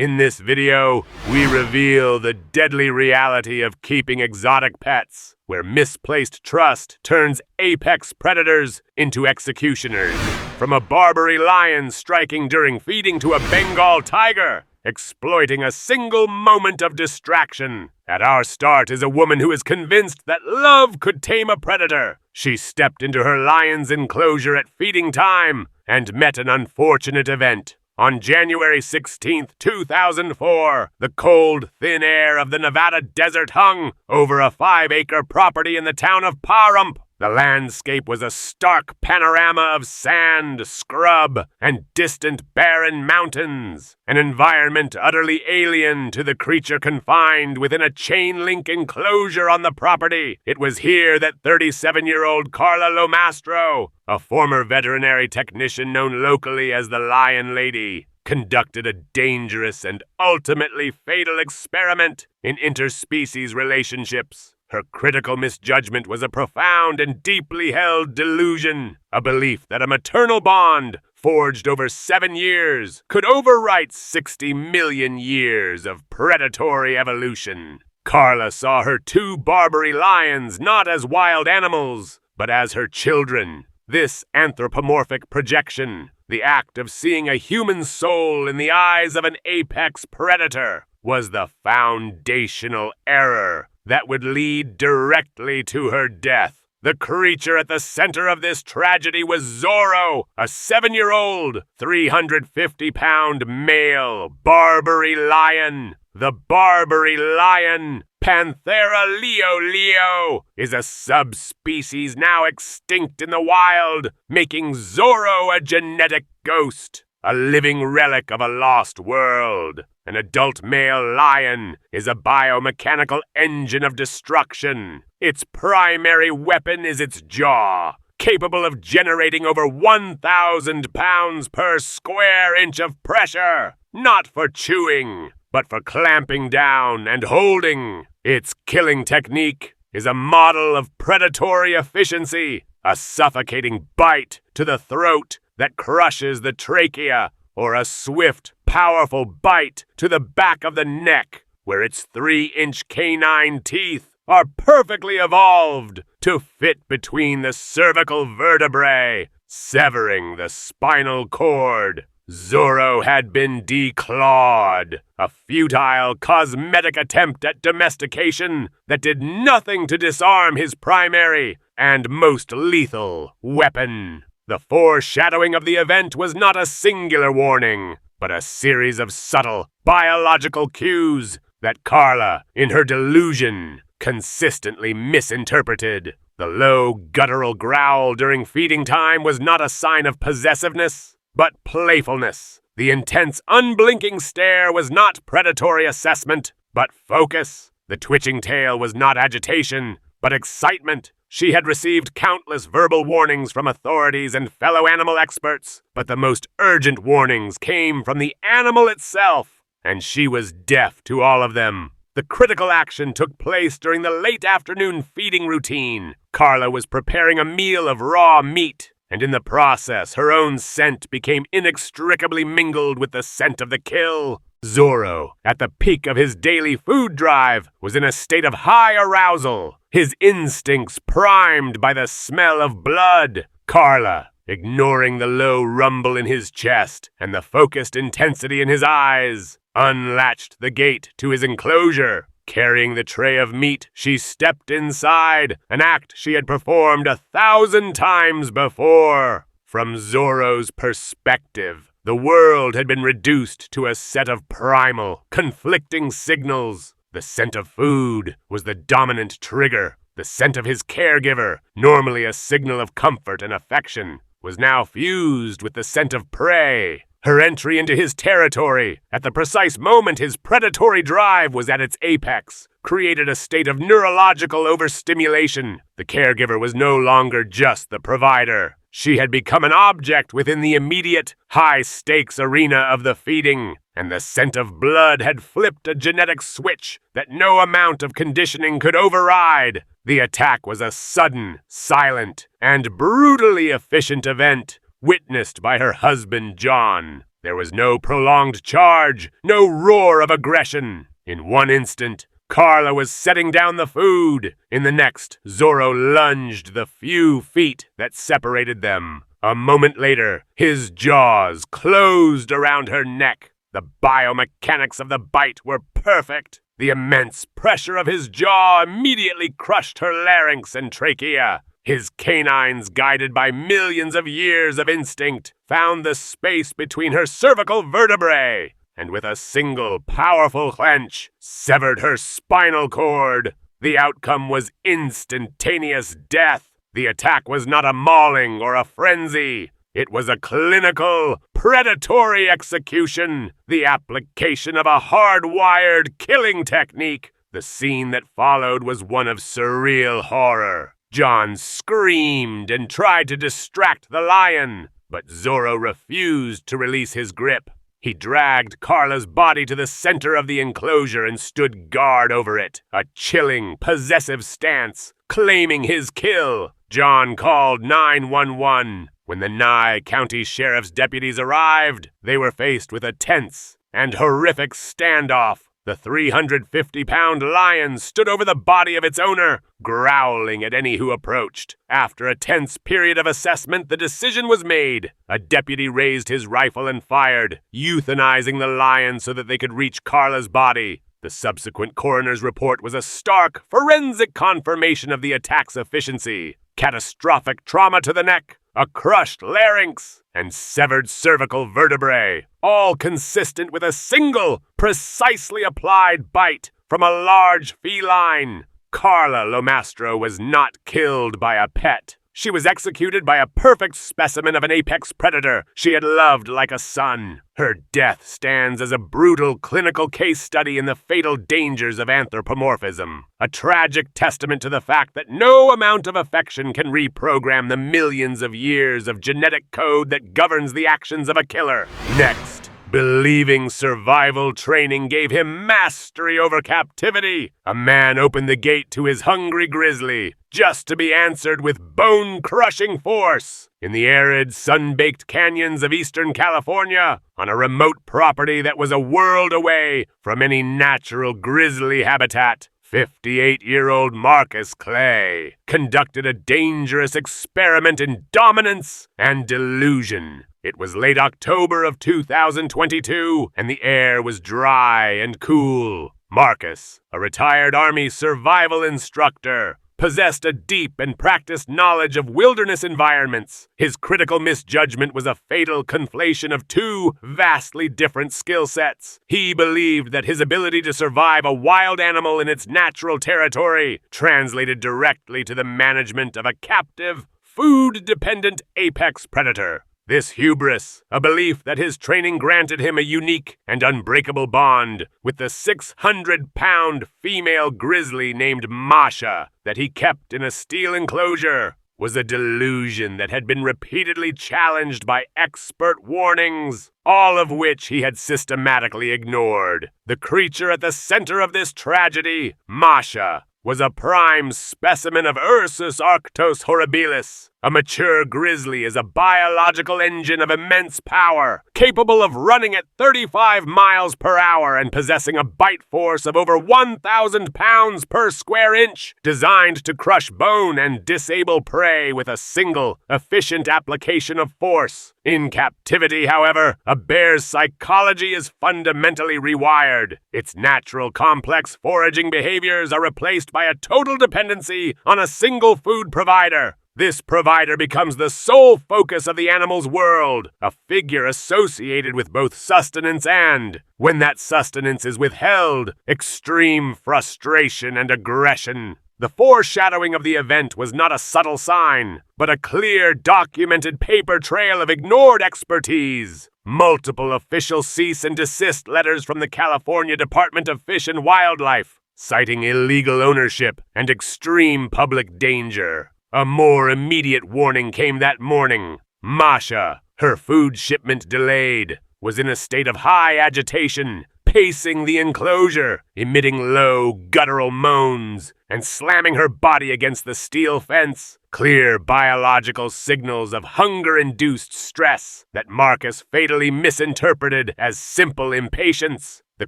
In this video, we reveal the deadly reality of keeping exotic pets, where misplaced trust turns apex predators into executioners. From a Barbary lion striking during feeding to a Bengal tiger, exploiting a single moment of distraction. At our start is a woman who is convinced that love could tame a predator. She stepped into her lion's enclosure at feeding time and met an unfortunate event. On January 16, 2004, the cold, thin air of the Nevada desert hung over a 5-acre property in the town of Pahrump. The landscape was a stark panorama of sand, scrub, and distant barren mountains, an environment utterly alien to the creature confined within a chain-link enclosure on the property. It was here that 37-year-old Carla Lomastro, a former veterinary technician known locally as the Lion Lady, conducted a dangerous and ultimately fatal experiment in interspecies relationships. Her critical misjudgment was a profound and deeply held delusion, a belief that a maternal bond forged over 7 years could overwrite 60 million years of predatory evolution. Carla saw her 2 Barbary lions not as wild animals, but as her children. This anthropomorphic projection, the act of seeing a human soul in the eyes of an apex predator, was the foundational error that would lead directly to her death. The creature at the center of this tragedy was Zorro, a 7-year-old, 350-pound male Barbary lion. The Barbary lion, Panthera leo, is a subspecies now extinct in the wild, making Zorro a genetic ghost, a living relic of a lost world. An adult male lion is a biomechanical engine of destruction. Its primary weapon is its jaw, capable of generating over 1,000 pounds per square inch of pressure, not for chewing, but for clamping down and holding. Its killing technique is a model of predatory efficiency, a suffocating bite to the throat that crushes the trachea, or a swift, powerful bite to the back of the neck, where its 3-inch canine teeth are perfectly evolved to fit between the cervical vertebrae, severing the spinal cord. Zorro had been declawed, a futile, cosmetic attempt at domestication that did nothing to disarm his primary and most lethal weapon. The foreshadowing of the event was not a singular warning, but a series of subtle, biological cues that Carla, in her delusion, consistently misinterpreted. The low, guttural growl during feeding time was not a sign of possessiveness, but playfulness. The intense, unblinking stare was not predatory assessment, but focus. The twitching tail was not agitation, but excitement. She had received countless verbal warnings from authorities and fellow animal experts, but the most urgent warnings came from the animal itself, and she was deaf to all of them. The critical action took place during the late afternoon feeding routine. Carla was preparing a meal of raw meat, and in the process, her own scent became inextricably mingled with the scent of the kill. Zorro, at the peak of his daily food drive, was in a state of high arousal, his instincts primed by the smell of blood. Carla, ignoring the low rumble in his chest and the focused intensity in his eyes, unlatched the gate to his enclosure. Carrying the tray of meat, she stepped inside, an act she had performed 1,000 times before. From Zorro's perspective, the world had been reduced to a set of primal, conflicting signals. The scent of food was the dominant trigger. The scent of his caregiver, normally a signal of comfort and affection, was now fused with the scent of prey. Her entry into his territory, at the precise moment his predatory drive was at its apex, created a state of neurological overstimulation. The caregiver was no longer just the provider. She had become an object within the immediate, high-stakes arena of the feeding, and the scent of blood had flipped a genetic switch that no amount of conditioning could override. The attack was a sudden, silent, and brutally efficient event, witnessed by her husband John. There was no prolonged charge, no roar of aggression. In one instant, Carla was setting down the food. In the next, Zorro lunged the few feet that separated them. A moment later, his jaws closed around her neck. The biomechanics of the bite were perfect. The immense pressure of his jaw immediately crushed her larynx and trachea. His canines, guided by millions of years of instinct, found the space between her cervical vertebrae, and with a single powerful clench, severed her spinal cord. The outcome was instantaneous death. The attack was not a mauling or a frenzy. It was a clinical, predatory execution, the application of a hardwired killing technique. The scene that followed was one of surreal horror. John screamed and tried to distract the lion, but Zorro refused to release his grip. He dragged Carla's body to the center of the enclosure and stood guard over it, a chilling, possessive stance, claiming his kill. John called 911. When the Nye County Sheriff's deputies arrived, they were faced with a tense and horrific standoff. The 350-pound lion stood over the body of its owner, growling at any who approached. After a tense period of assessment, the decision was made. A deputy raised his rifle and fired, euthanizing the lion so that they could reach Carla's body. The subsequent coroner's report was a stark, forensic confirmation of the attack's efficiency. Catastrophic trauma to the neck, a crushed larynx, and severed cervical vertebrae, all consistent with a single, precisely applied bite from a large feline. Carla Lomastro was not killed by a pet. She was executed by a perfect specimen of an apex predator she had loved like a son. Her death stands as a brutal clinical case study in the fatal dangers of anthropomorphism, a tragic testament to the fact that no amount of affection can reprogram the millions of years of genetic code that governs the actions of a killer. Next, believing survival training gave him mastery over captivity, a man opened the gate to his hungry grizzly, just to be answered with bone-crushing force. In the arid, sun-baked canyons of eastern California, on a remote property that was a world away from any natural grizzly habitat, 58-year-old Marcus Clay conducted a dangerous experiment in dominance and delusion. It was late October of 2022, and the air was dry and cool. Marcus, a retired Army survival instructor, possessed a deep and practiced knowledge of wilderness environments. His critical misjudgment was a fatal conflation of two vastly different skill sets. He believed that his ability to survive a wild animal in its natural territory translated directly to the management of a captive, food-dependent apex predator. This hubris, a belief that his training granted him a unique and unbreakable bond with the 600-pound female grizzly named Masha that he kept in a steel enclosure, was a delusion that had been repeatedly challenged by expert warnings, all of which he had systematically ignored. The creature at the center of this tragedy, Masha, was a prime specimen of Ursus arctos horribilis. A mature grizzly is a biological engine of immense power, capable of running at 35 miles per hour and possessing a bite force of over 1,000 pounds per square inch, designed to crush bone and disable prey with a single, efficient application of force. In captivity, however, a bear's psychology is fundamentally rewired. Its natural complex foraging behaviors are replaced by a total dependency on a single food provider. This provider becomes the sole focus of the animal's world, a figure associated with both sustenance and, when that sustenance is withheld, extreme frustration and aggression. The foreshadowing of the event was not a subtle sign, but a clear, documented paper trail of ignored expertise. Multiple official cease and desist letters from the California Department of Fish and Wildlife, citing illegal ownership and extreme public danger. A more immediate warning came that morning. Masha, her food shipment delayed, was in a state of high agitation, pacing the enclosure, emitting low, guttural moans, and slamming her body against the steel fence. Clear biological signals of hunger-induced stress that Marcus fatally misinterpreted as simple impatience. The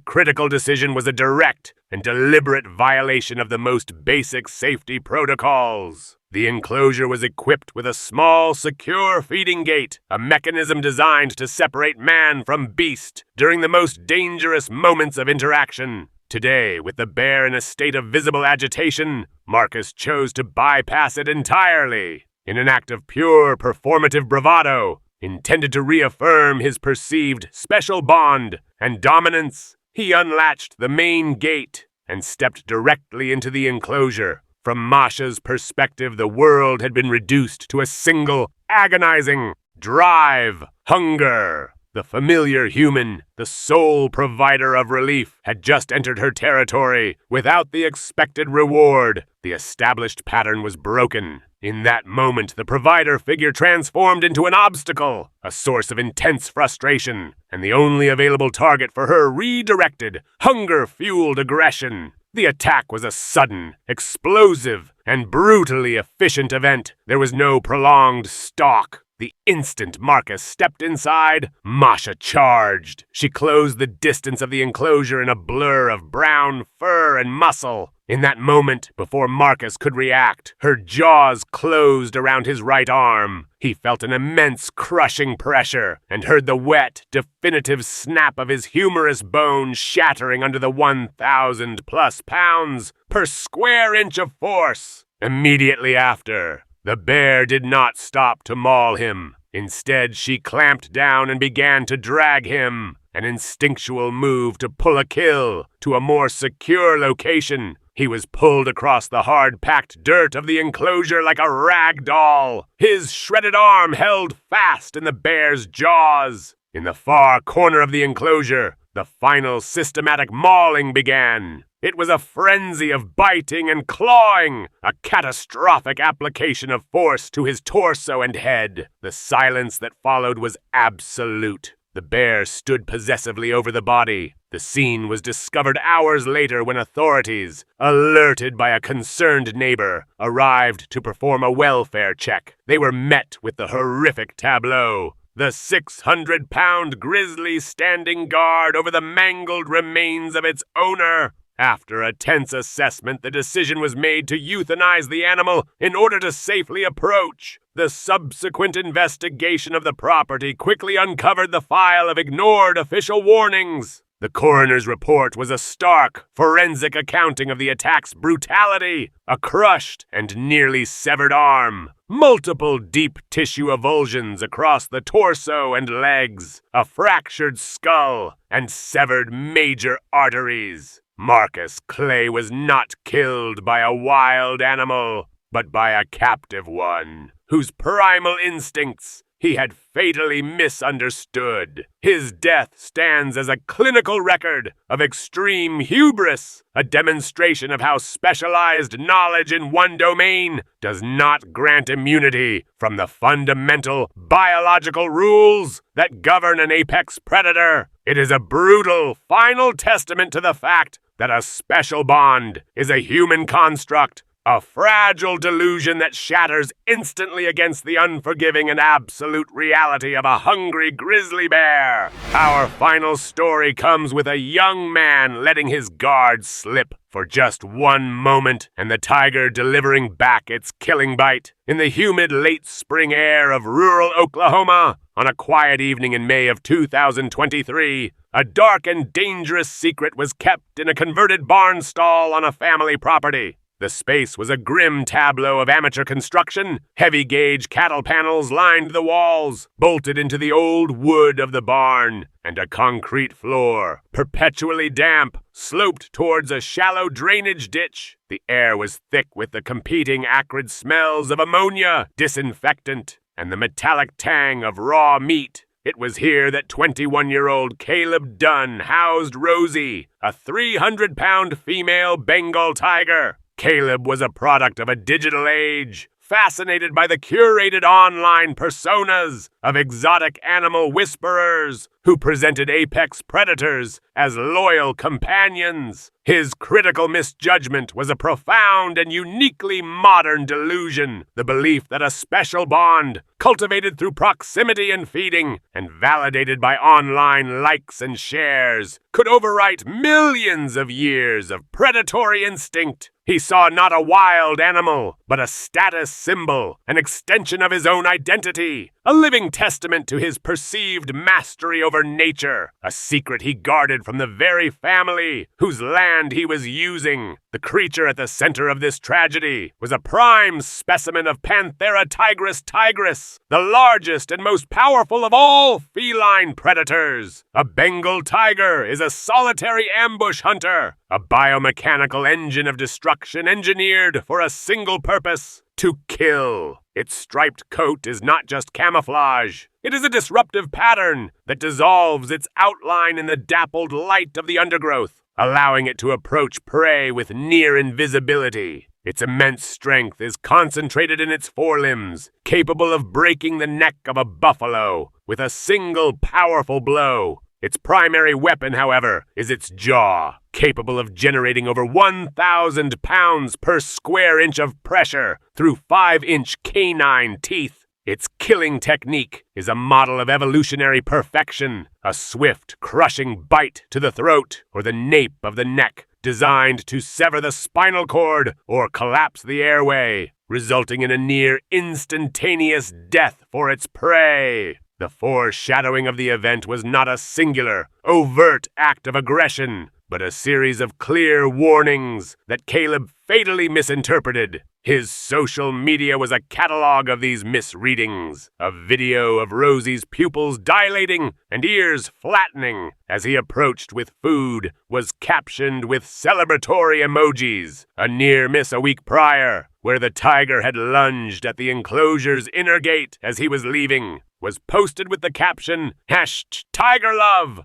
critical decision was a direct and deliberate violation of the most basic safety protocols. The enclosure was equipped with a small, secure feeding gate, a mechanism designed to separate man from beast during the most dangerous moments of interaction. Today, with the bear in a state of visible agitation, Marcus chose to bypass it entirely. In an act of pure performative bravado, intended to reaffirm his perceived special bond and dominance, he unlatched the main gate and stepped directly into the enclosure. From Masha's perspective, the world had been reduced to a single, agonizing drive, hunger. The familiar human, the sole provider of relief, had just entered her territory without the expected reward. The established pattern was broken. In that moment, the provider figure transformed into an obstacle, a source of intense frustration, and the only available target for her redirected, hunger-fueled aggression. The attack was a sudden, explosive, and brutally efficient event. There was no prolonged stalk. The instant Marcus stepped inside, Masha charged. She closed the distance of the enclosure in a blur of brown fur and muscle. In that moment, before Marcus could react, her jaws closed around his right arm. He felt an immense crushing pressure and heard the wet, definitive snap of his humerus bone shattering under the 1,000+ pounds per square inch of force. Immediately after, the bear did not stop to maul him. Instead, she clamped down and began to drag him, an instinctual move to pull a kill, to a more secure location. He was pulled across the hard-packed dirt of the enclosure like a rag doll, his shredded arm held fast in the bear's jaws. In the far corner of the enclosure, the final systematic mauling began. It was a frenzy of biting and clawing, a catastrophic application of force to his torso and head. The silence that followed was absolute. The bear stood possessively over the body. The scene was discovered hours later when authorities, alerted by a concerned neighbor, arrived to perform a welfare check. They were met with the horrific tableau. The 600-pound grizzly standing guard over the mangled remains of its owner. After a tense assessment, the decision was made to euthanize the animal in order to safely approach. The subsequent investigation of the property quickly uncovered the file of ignored official warnings. The coroner's report was a stark, forensic accounting of the attack's brutality. A crushed and nearly severed arm, multiple deep tissue avulsions across the torso and legs, a fractured skull, and severed major arteries. Marcus Clay was not killed by a wild animal, but by a captive one, whose primal instincts he had fatally misunderstood. His death stands as a clinical record of extreme hubris, a demonstration of how specialized knowledge in one domain does not grant immunity from the fundamental biological rules that govern an apex predator. It is a brutal, final testament to the fact that a special bond is a human construct, a fragile delusion that shatters instantly against the unforgiving and absolute reality of a hungry grizzly bear. Our final story comes with a young man letting his guard slip for just one moment and the tiger delivering back its killing bite. In the humid late spring air of rural Oklahoma, on a quiet evening in May of 2023, a dark and dangerous secret was kept in a converted barn stall on a family property. The space was a grim tableau of amateur construction. Heavy-gauge cattle panels lined the walls, bolted into the old wood of the barn, and a concrete floor, perpetually damp, sloped towards a shallow drainage ditch. The air was thick with the competing acrid smells of ammonia, disinfectant, and the metallic tang of raw meat. It was here that 21-year-old Caleb Dunn housed Rosie, a 300-pound female Bengal tiger. Caleb was a product of a digital age, fascinated by the curated online personas of exotic animal whisperers who presented apex predators as loyal companions. His critical misjudgment was a profound and uniquely modern delusion, the belief that a special bond, cultivated through proximity and feeding, and validated by online likes and shares, could overwrite millions of years of predatory instinct. He saw not a wild animal, but a status symbol, an extension of his own identity, a living testament to his perceived mastery over nature, a secret he guarded from the very family whose land he was using. The creature at the center of this tragedy was a prime specimen of Panthera tigris, the largest and most powerful of all feline predators. A Bengal tiger is a solitary ambush hunter, a biomechanical engine of destruction engineered for a single purpose: to kill. Its striped coat is not just camouflage. It is a disruptive pattern that dissolves its outline in the dappled light of the undergrowth, allowing it to approach prey with near invisibility. Its immense strength is concentrated in its forelimbs, capable of breaking the neck of a buffalo with a single powerful blow. Its primary weapon, however, is its jaw, capable of generating over 1,000 pounds per square inch of pressure through 5-inch canine teeth. Its killing technique is a model of evolutionary perfection, a swift, crushing bite to the throat or the nape of the neck, designed to sever the spinal cord or collapse the airway, resulting in a near instantaneous death for its prey. The foreshadowing of the event was not a singular, overt act of aggression, but a series of clear warnings that Caleb fatally misinterpreted. His social media was a catalog of these misreadings. A video of Rosie's pupils dilating and ears flattening as he approached with food was captioned with celebratory emojis. A near miss a week prior, where the tiger had lunged at the enclosure's inner gate as he was leaving, was posted with the caption, #TigerLove,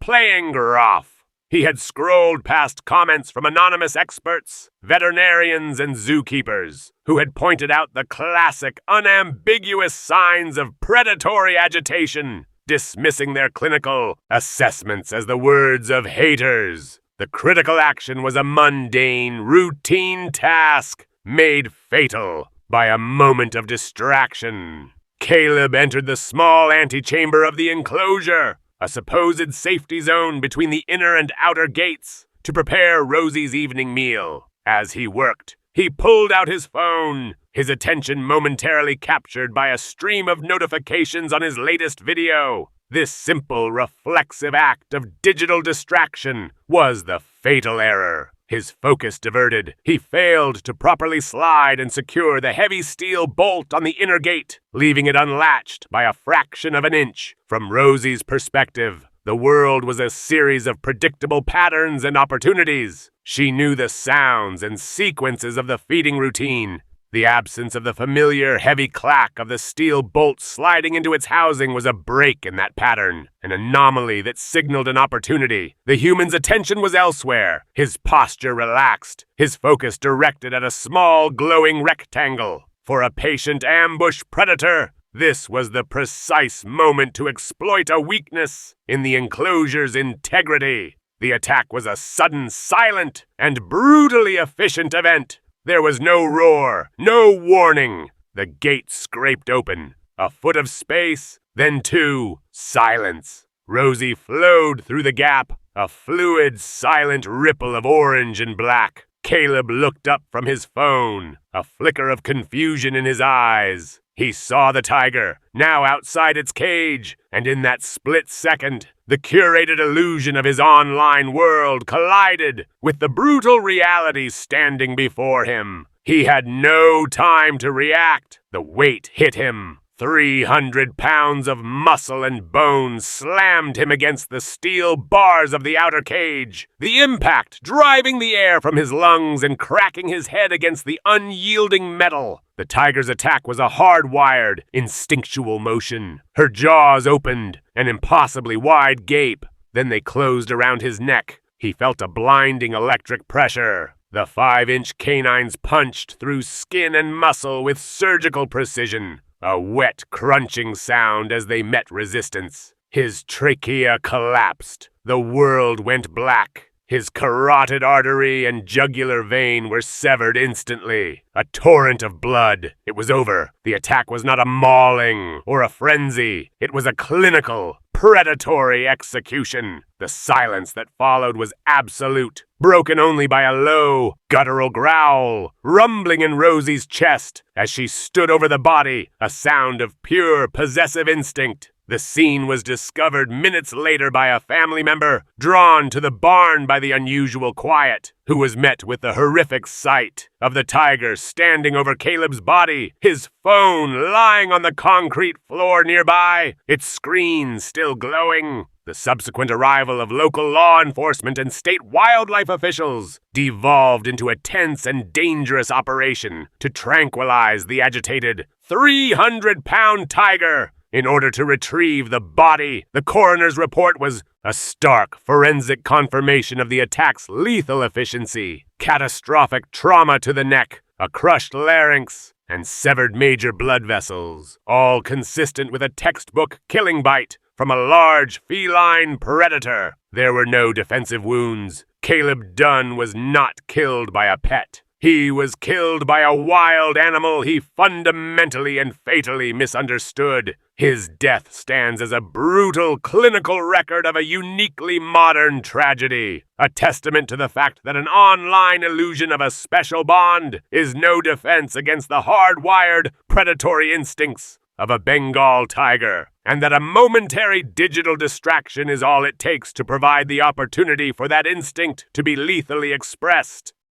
#playing-rough. He had scrolled past comments from anonymous experts, veterinarians, and zookeepers, who had pointed out the classic, unambiguous signs of predatory agitation, dismissing their clinical assessments as the words of haters. The critical action was a mundane, routine task made fatal by a moment of distraction. Caleb entered the small antechamber of the enclosure, a supposed safety zone between the inner and outer gates, to prepare Rosie's evening meal. As he worked, he pulled out his phone, his attention momentarily captured by a stream of notifications on his latest video. This simple, reflexive act of digital distraction was the fatal error. His focus diverted, he failed to properly slide and secure the heavy steel bolt on the inner gate, leaving it unlatched by a fraction of an inch. From Rosie's perspective, the world was a series of predictable patterns and opportunities. She knew the sounds and sequences of the feeding routine. The absence of the familiar heavy clack of the steel bolt sliding into its housing was a break in that pattern, an anomaly that signaled an opportunity. The human's attention was elsewhere, his posture relaxed, his focus directed at a small glowing rectangle. For a patient ambush predator, this was the precise moment to exploit a weakness in the enclosure's integrity. The attack was a sudden, silent, and brutally efficient event. There was no roar, no warning. The gate scraped open. A foot of space, then two. Silence. Rosie flowed through the gap, a fluid, silent ripple of orange and black. Caleb looked up from his phone, a flicker of confusion in his eyes. He saw the tiger, now outside its cage, and in that split second, the curated illusion of his online world collided with the brutal reality standing before him. He had no time to react. The weight hit him. 300 pounds of muscle and bone slammed him against the steel bars of the outer cage, the impact driving the air from his lungs and cracking his head against the unyielding metal. The tiger's attack was a hard-wired, instinctual motion. Her jaws opened, an impossibly wide gape. Then they closed around his neck. He felt a blinding electric pressure. The 5-inch canines punched through skin and muscle with surgical precision, a wet, crunching sound as they met resistance. His trachea collapsed. The world went black. His carotid artery and jugular vein were severed instantly. A torrent of blood. It was over. The attack was not a mauling or a frenzy. It was a clinical, predatory execution. The silence that followed was absolute, broken only by a low, guttural growl, rumbling in Rosie's chest as she stood over the body, a sound of pure, possessive instinct. The scene was discovered minutes later by a family member, drawn to the barn by the unusual quiet, who was met with the horrific sight of the tiger standing over Caleb's body, his phone lying on the concrete floor nearby, its screen still glowing. The subsequent arrival of local law enforcement and state wildlife officials devolved into a tense and dangerous operation to tranquilize the agitated 300-pound tiger. In order to retrieve the body, the coroner's report was a stark forensic confirmation of the attack's lethal efficiency. Catastrophic trauma to the neck, a crushed larynx, and severed major blood vessels, all consistent with a textbook killing bite from a large feline predator. There were no defensive wounds. Caleb Dunn was not killed by a pet. He was killed by a wild animal he fundamentally and fatally misunderstood. His death stands as a brutal clinical record of a uniquely modern tragedy, a testament to the fact that an online illusion of a special bond is no defense against the hardwired predatory instincts of a Bengal tiger, and that a momentary digital distraction is all it takes to provide the opportunity for that instinct to be lethally expressed.